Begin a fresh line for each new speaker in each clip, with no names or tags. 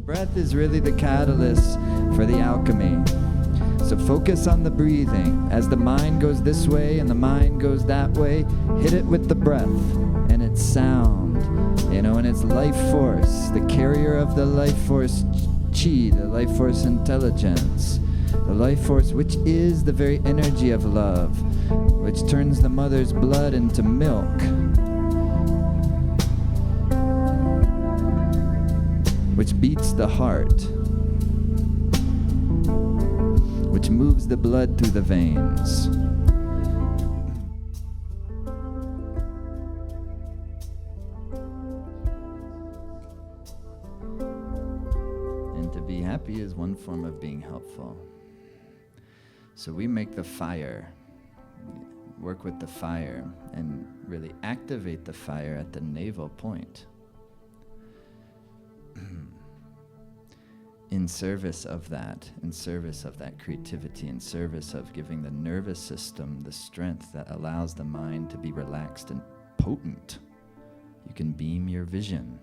breath is really the catalyst for the alchemy. So focus on the breathing. As the mind goes this way and the mind goes that way, hit it with the breath and its sound, and its life force, the carrier of the life force chi, the life force intelligence, the life force which is the very energy of love, which turns the mother's blood into milk, which beats the heart, which moves the blood through the veins. And to be happy is one form of being helpful. So we make the fire, work with the fire, and really activate the fire at the navel point. In service of that creativity, in service of giving the nervous system the strength that allows the mind to be relaxed and potent. You can beam your vision.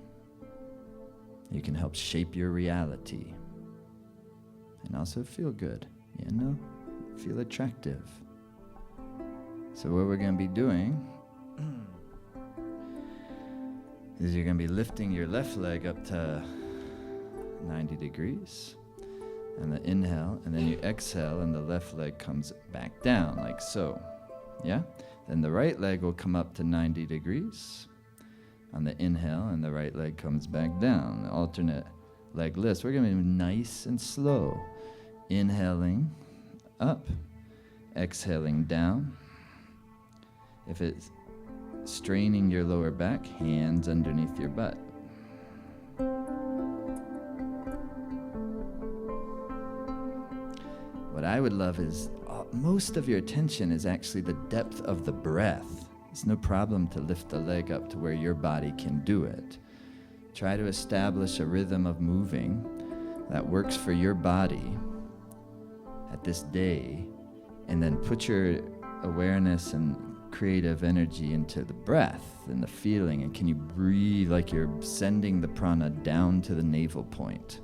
You can help shape your reality. And also feel good, feel attractive. So what we're going to be doing is you're going to be lifting your left leg up to 90 degrees, and the inhale, and then you exhale and the left leg comes back down like so. Then the right leg will come up to 90 degrees on the inhale, and the right leg comes back down. The alternate leg lifts. We're going to be nice and slow. Inhaling up, exhaling down. If it's straining your lower back, hands underneath your butt. What I would love is most of your attention is actually the depth of the breath. It's no problem to lift the leg up to where your body can do it. Try to establish a rhythm of moving that works for your body at this day, and then put your awareness and creative energy into the breath and the feeling. And can you breathe like you're sending the prana down to the navel point?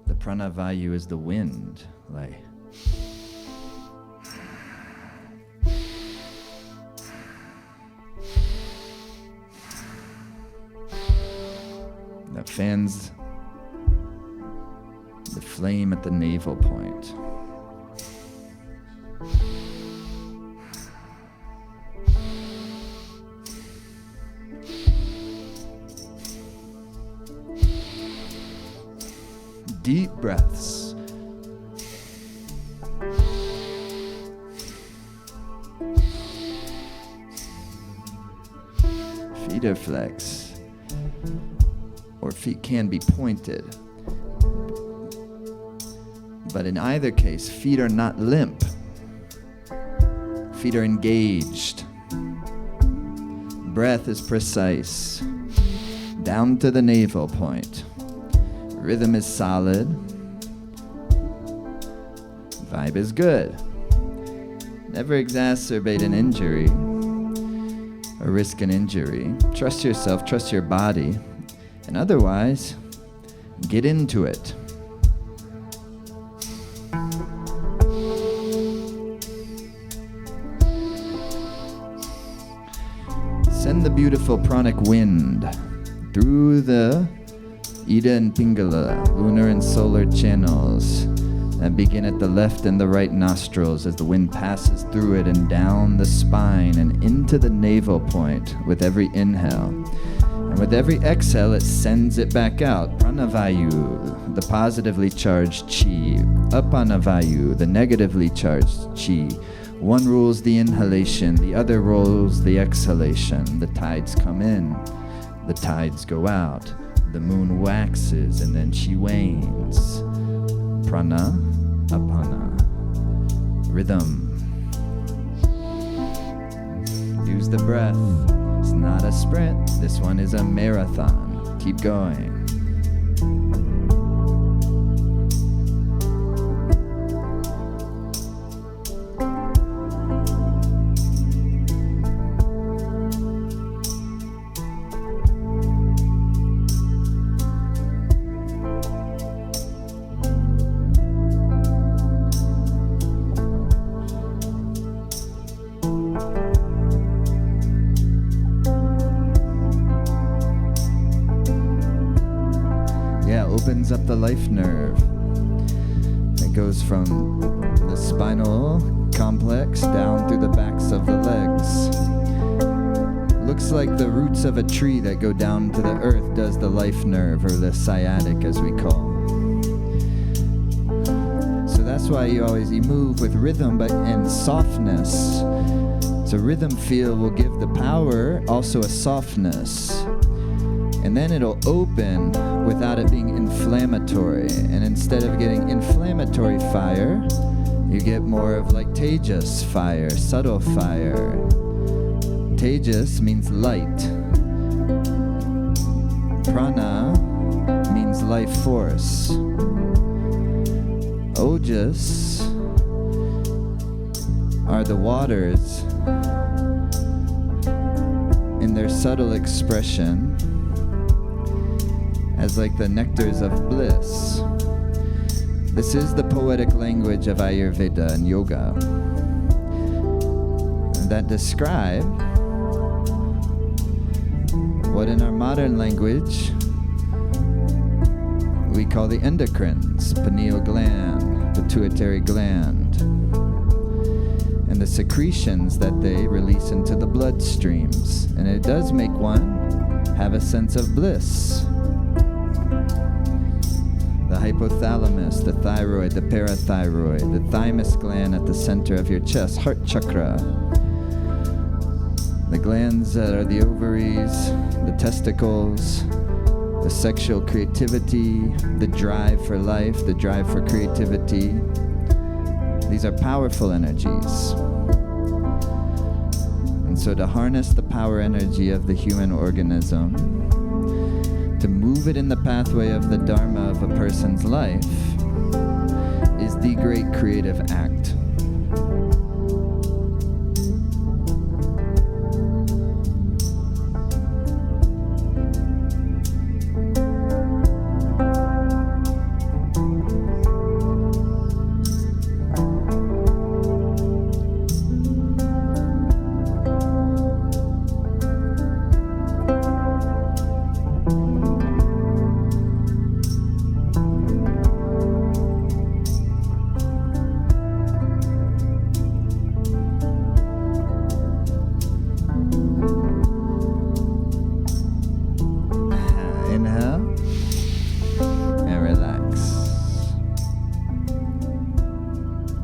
The prana vayu is the wind, like that fans the flame at the navel point. Deep breaths. Feet are flexed, or feet can be pointed. But in either case, feet are not limp. Feet are engaged. Breath is precise. Down to the navel point. Rhythm is solid. Vibe is good. Never exacerbate an injury or risk an injury. Trust yourself, trust your body, and otherwise, get into it. Send the beautiful pranic wind through the Ida and Pingala, lunar and solar channels that begin at the left and the right nostrils as the wind passes through it and down the spine and into the navel point with every inhale. And with every exhale, it sends it back out. Pranavayu, the positively charged chi. Apanavayu, the negatively charged chi. One rules the inhalation, the other rules the exhalation. The tides come in, the tides go out. The moon waxes and then she wanes. Prana, apana. Rhythm. Use the breath. It's not a sprint. This one is a marathon. Keep going. Yeah, opens up the life nerve. It goes from the spinal complex down through the backs of the legs. Looks like the roots of a tree that go down to the earth does the life nerve, or the sciatic as we call. So that's why you move with rhythm, but in softness. So rhythm feel will give the power also a softness. And then it'll open without it being inflammatory. And instead of getting inflammatory fire, you get more of like tejas fire, subtle fire. Tejas means light. Prana means life force. Ojas are the waters in their subtle expression as like the nectars of bliss. This is the poetic language of Ayurveda and yoga that describe what in our modern language we call the endocrines, pineal gland, pituitary gland, and the secretions that they release into the bloodstreams. And it does make one have a sense of bliss. The hypothalamus, the thyroid, the parathyroid, the thymus gland at the center of your chest, heart chakra. The glands that are the ovaries, the testicles, the sexual creativity, the drive for life, the drive for creativity. These are powerful energies. And so to harness the power energy of the human organism, to move it in the pathway of the dharma of a person's life, is the great creative act.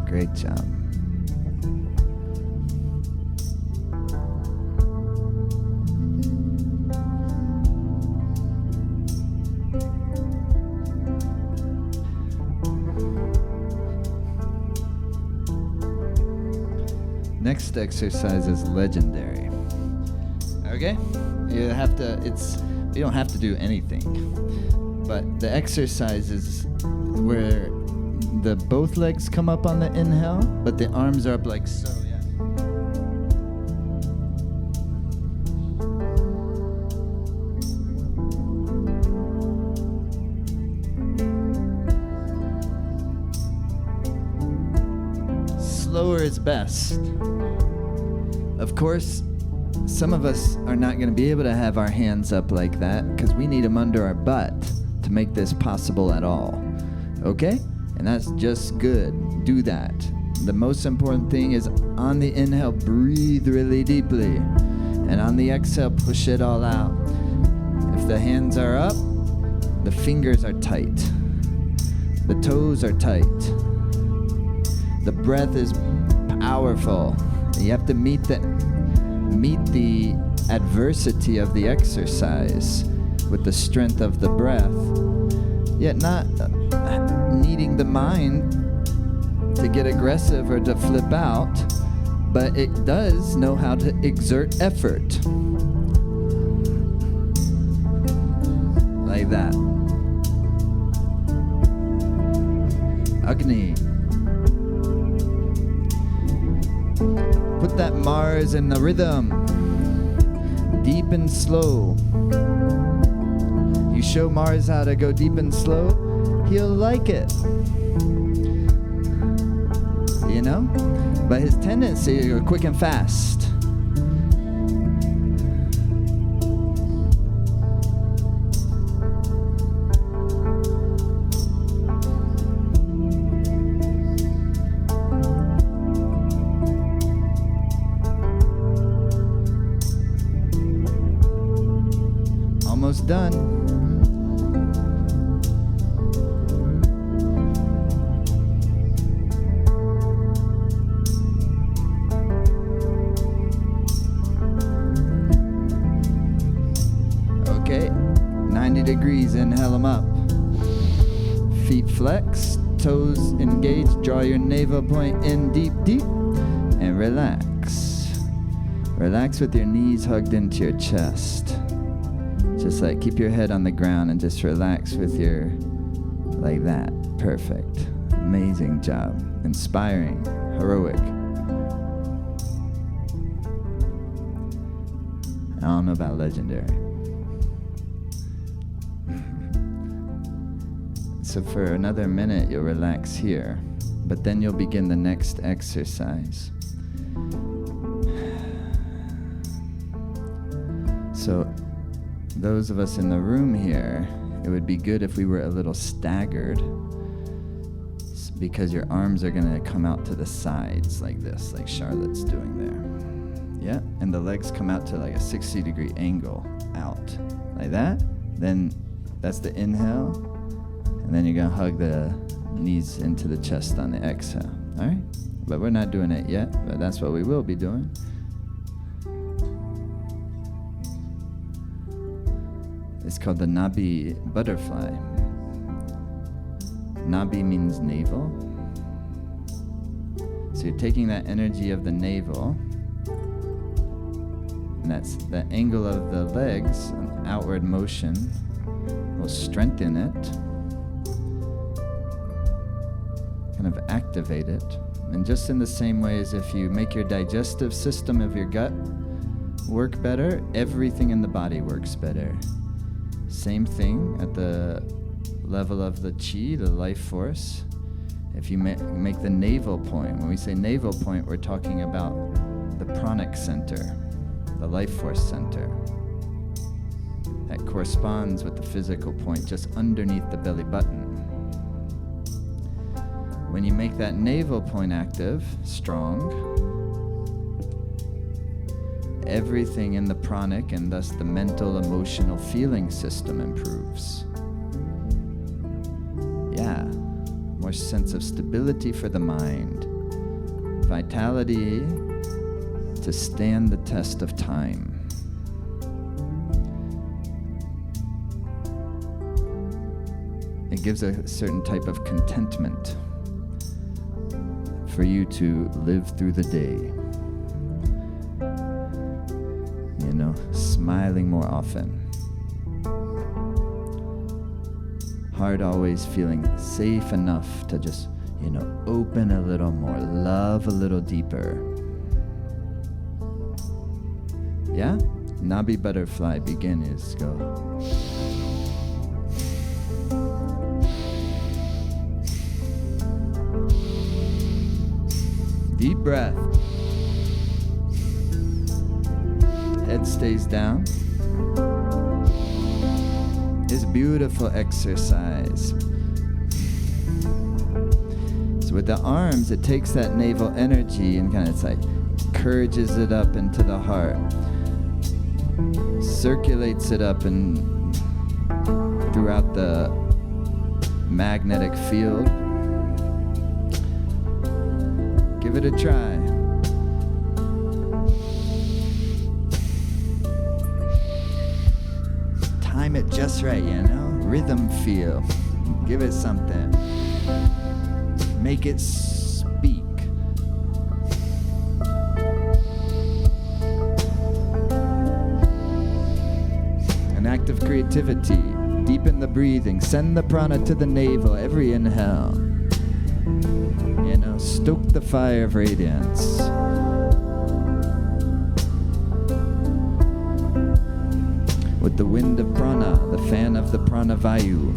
Great job. Next exercise is legendary. Okay? You don't have to do anything. But the exercise is where both legs come up on the inhale, but the arms are up like so, yeah. Slower is best. Of course, some of us are not going to be able to have our hands up like that because we need them under our butt to make this possible at all. Okay? And that's just good. Do that. The most important thing is on the inhale, breathe really deeply. And on the exhale, push it all out. If the hands are up, the fingers are tight. The toes are tight. The breath is powerful. You have to meet the adversity of the exercise with the strength of the breath, yet not needing the mind to get aggressive or to flip out, but it does know how to exert effort. Like that. Agni. Put that Mars in the rhythm. Deep and slow. You show Mars how to go deep and slow, he'll like it. You know? But his tendency is to go quick and fast. done. Okay, 90 degrees, inhale them up. Feet flex, toes engage, draw your navel point in deep, deep, and relax. Relax with your knees hugged into your chest. Just like keep your head on the ground and just relax with your, like that. Perfect. Amazing job. Inspiring. Heroic. I don't know about legendary. So for another minute, you'll relax here, but then you'll begin the next exercise. So those of us in the room here, it would be good if we were a little staggered, because your arms are going to come out to the sides like this, like Charlotte's doing there. Yeah, and the legs come out to like a 60-degree angle out, like that. Then that's the inhale. And then you're going to hug the knees into the chest on the exhale. All right? But we're not doing it yet, but that's what we will be doing. It's called the Nabhi butterfly. Nabhi means navel. So you're taking that energy of the navel, and that's the angle of the legs, an outward motion will strengthen it. Kind of activate it. And just in the same way as if you make your digestive system of your gut work better, everything in the body works better. Same thing at the level of the chi, the life force. If you make the navel point, when we say navel point, we're talking about the pranic center, the life force center. That corresponds with the physical point just underneath the belly button. When you make that navel point active, strong, everything in the pranic and thus the mental, emotional, feeling system improves. Yeah, more sense of stability for the mind, vitality to stand the test of time. It gives a certain type of contentment for you to live through the day. You know, smiling more often. Heart always feeling safe enough to just, you know, open a little more, love a little deeper. Yeah? Nabhi butterfly, begin is go. Deep breath. Head stays down. It's a beautiful exercise. So with the arms, it takes that navel energy and kind of it's like encourages it up into the heart. Circulates it up and throughout the magnetic field. Give it a try. Time it just right, you know? Rhythm feel. Give it something. Make it speak. An act of creativity. Deepen the breathing. Send the prana to the navel every inhale. You know, stoke the fire of radiance. With the wind of prana, the fan of the prana vayu.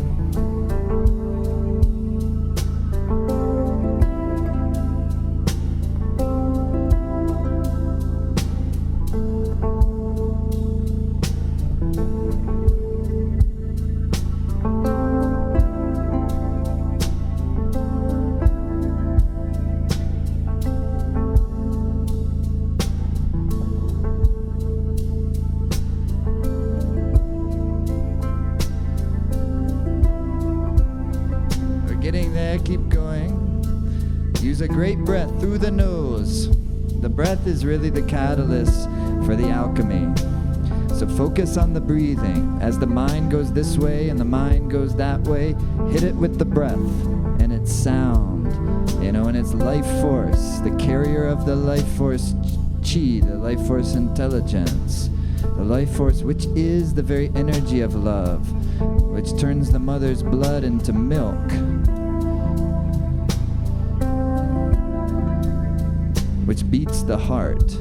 Yeah, keep going. Use a great breath through the nose. The breath is really the catalyst for the alchemy. So focus on the breathing. As the mind goes this way and the mind goes that way, hit it with the breath and its sound, and its life force, the carrier of the life force chi, the life force intelligence, the life force which is the very energy of love, which turns the mother's blood into milk, which beats the heart,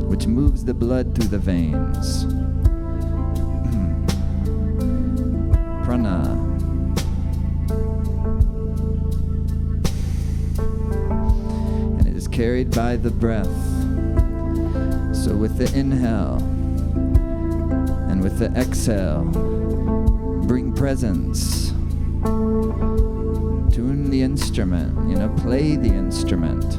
which moves the blood through the veins. Prana. And it is carried by the breath. So with the inhale and with the exhale, bring presence. Tune the instrument, play the instrument.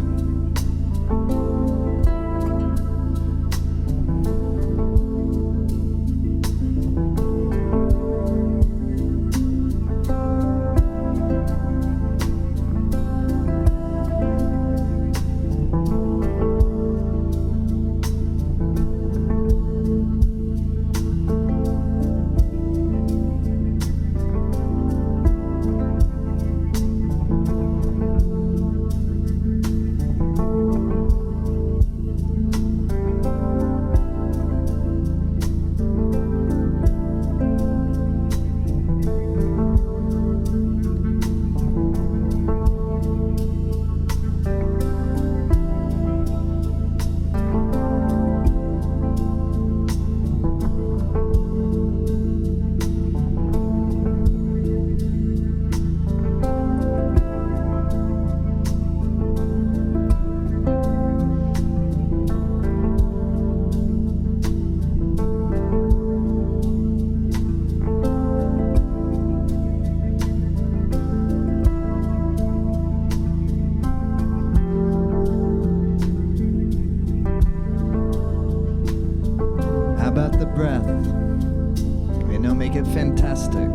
Make it fantastic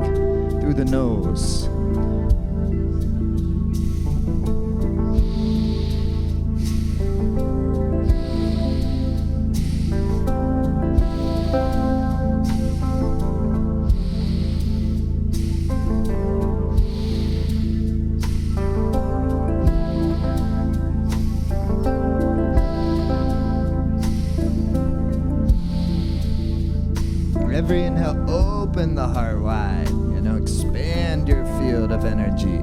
through the nose. Every inhale, open the heart wide, expand your field of energy.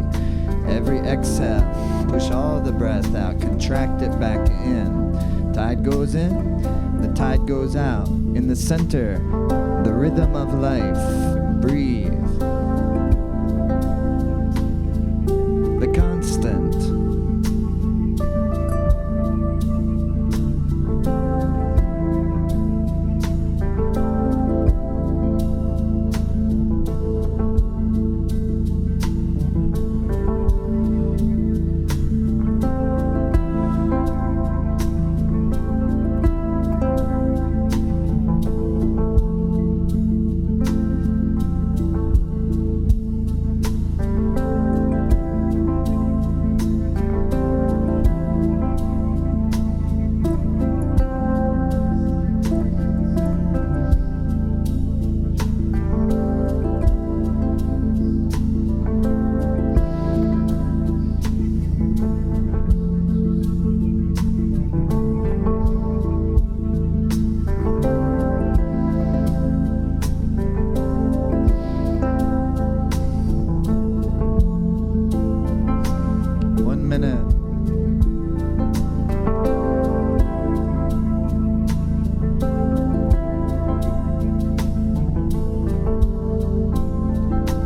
Every exhale, push all the breath out, contract it back in. Tide goes in, the tide goes out. In the center, the rhythm of life, breathe. The constant.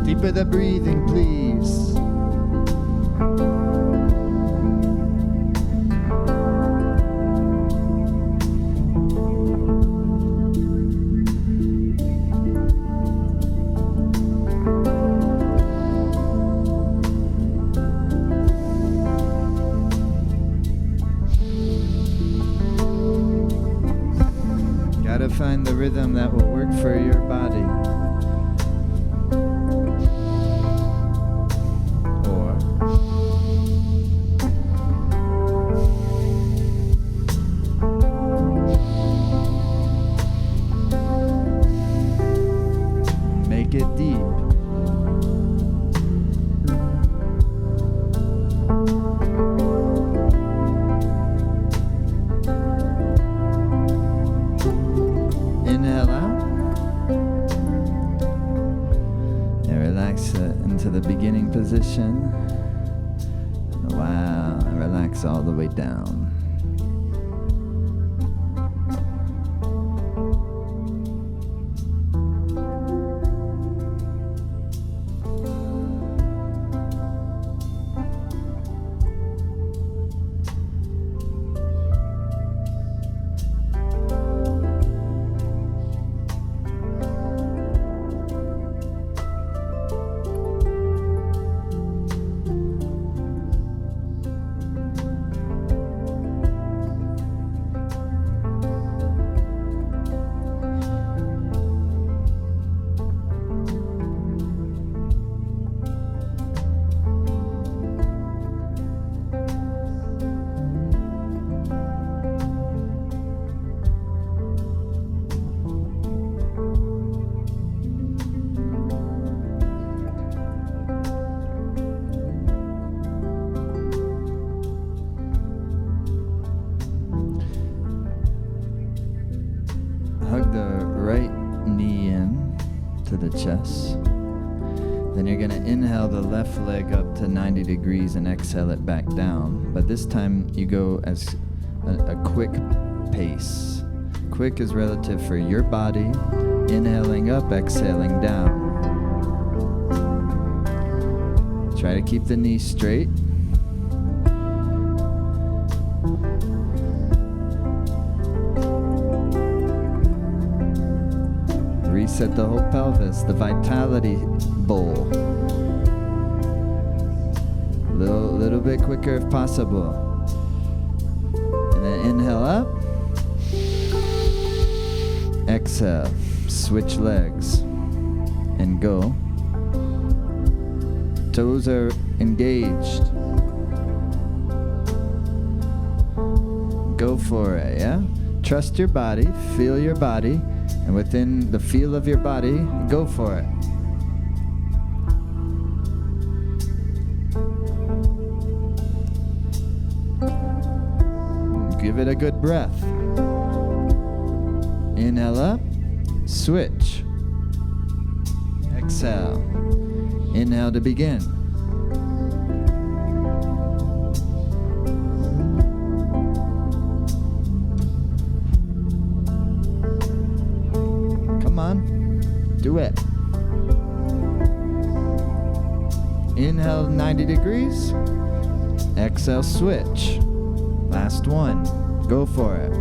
Deeper the breathing, please. Gotta find the rhythm that will work for your body. relax into the beginning position. Wow, and relax all the way down. Hug the right knee in to the chest. Then you're going to inhale the left leg up to 90 degrees and exhale it back down. But this time you go as a quick pace. Quick is relative for your body. Inhaling up, exhaling down. Try to keep the knee straight. Reset the whole pelvis, the vitality bowl. Little bit quicker if possible. And then inhale up. Exhale. Switch legs. And go. Toes are engaged. Go for it, yeah? Trust your body, feel your body. And within the feel of your body, go for it. Give it a good breath. Inhale up, switch. Exhale. Inhale to begin. Do it. Inhale 90 degrees. Exhale, switch. Last one. Go for it.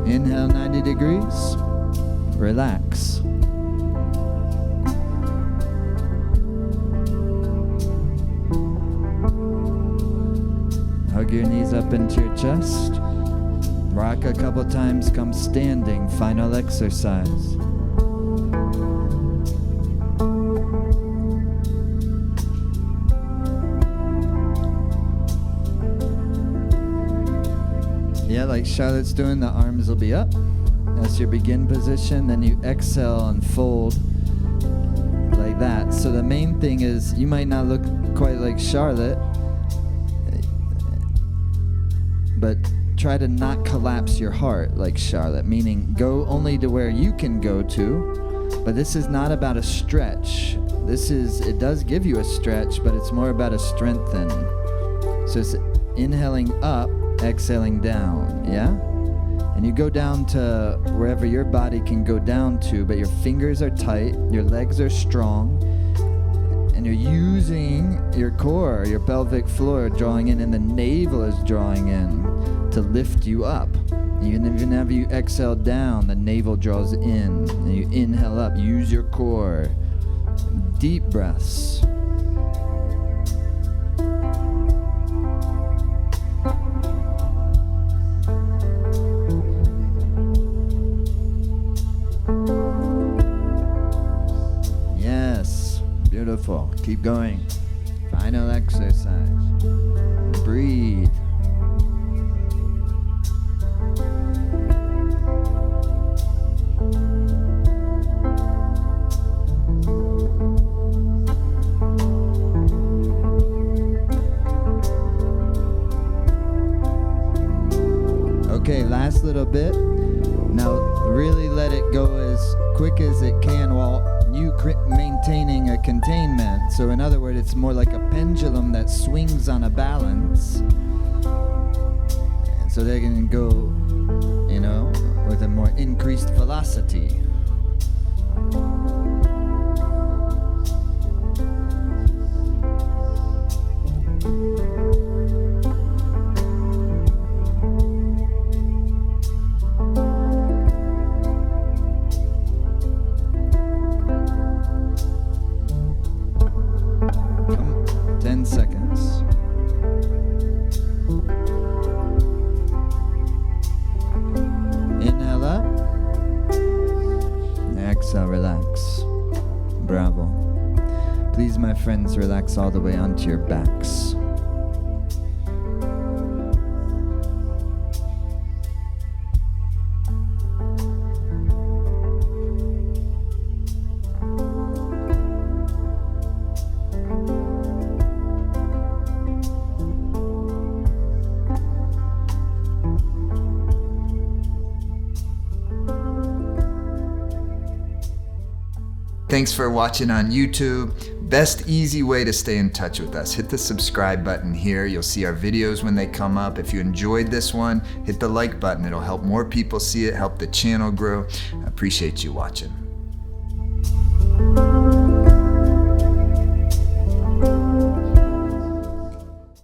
Inhale 90 degrees. Relax. Hug your knees up into your chest. Rock a couple times, come standing. Final exercise. Yeah, like Charlotte's doing, the arms will be up. That's your begin position. Then you exhale and fold like that. So the main thing is, you might not look quite like Charlotte, but try to not collapse your heart like Charlotte, meaning go only to where you can go to. But this is not about a stretch. It does give you a stretch, but it's more about a strengthen. So it's inhaling up, exhaling down, yeah? And you go down to wherever your body can go down to, but your fingers are tight, your legs are strong, and you're using your core, your pelvic floor drawing in, and the navel is drawing in to lift you up. Even if you exhale down, the navel draws in, and you inhale up. Use your core. Deep breaths. Yes, beautiful. Keep going. Final exercise. Breathe. quick as it can while you maintaining a containment. So in other words, it's more like a pendulum that swings on a balance. And so they're going to go, with a more increased velocity. Relax. Bravo. Please, my friends, relax all the way onto your backs. Thanks for watching on YouTube. Best easy way to stay in touch with us. Hit the subscribe button here. You'll see our videos when they come up. If you enjoyed this one, hit the like button. It'll help more people see it, help the channel grow. I appreciate you watching.